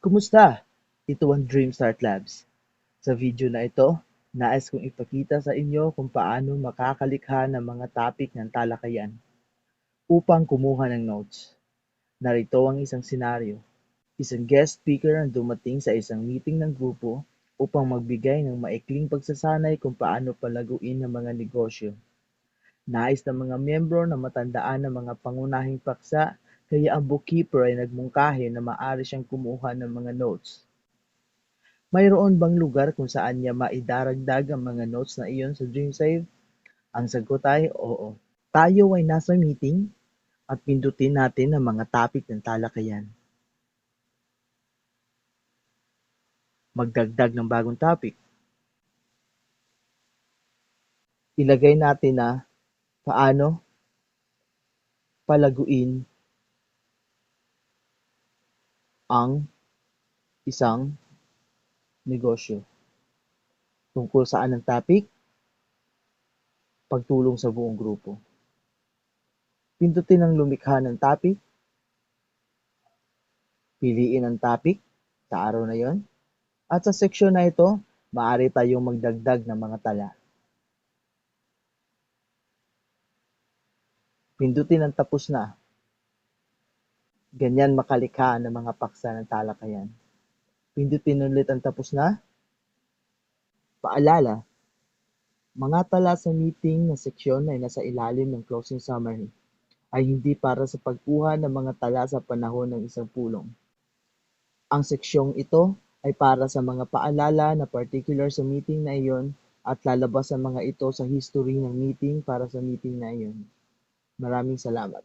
Kumusta? Ito ang Dream Start Labs. Sa video na ito, nais kong ipakita sa inyo kung paano makakalikha ng mga topic ng talakayan upang kumuha ng notes. Narito ang isang senaryo. Isang guest speaker ang dumating sa isang meeting ng grupo upang magbigay ng maikling pagsasanay kung paano palaguin ang mga negosyo. Nais ng mga miyembro na matandaan ang mga pangunahing paksa, kaya ang bookkeeper ay nagmungkahi na maaari siyang kumuha ng mga notes. Mayroon bang lugar kung saan niya maidaragdag ang mga notes na iyon sa DreamSave? Ang sagot ay oo. Tayo ay nasa meeting at pindutin natin ang mga topic ng talakayan. Magdagdag ng bagong topic. Ilagay natin na paano palaguin ang isang negosyo. Tungkol saan ang topic? Pagtulong sa buong grupo. Pindutin ang lumikha ng topic. Piliin ang topic sa araw na yon. At sa seksyon na ito, maaari tayong magdagdag ng mga tala. Pindutin ang tapos na. Ganyan makalikha ng mga paksa ng talakayan. Pindutin ulit ang tapos na. Paalala, mga tala sa meeting na seksyon ay nasa ilalim ng closing summary ay hindi para sa pagkuha ng mga tala sa panahon ng isang pulong. Ang seksyong ito ay para sa mga paalala na particular sa meeting na iyon at lalabas ang mga ito sa history ng meeting para sa meeting na iyon. Maraming salamat.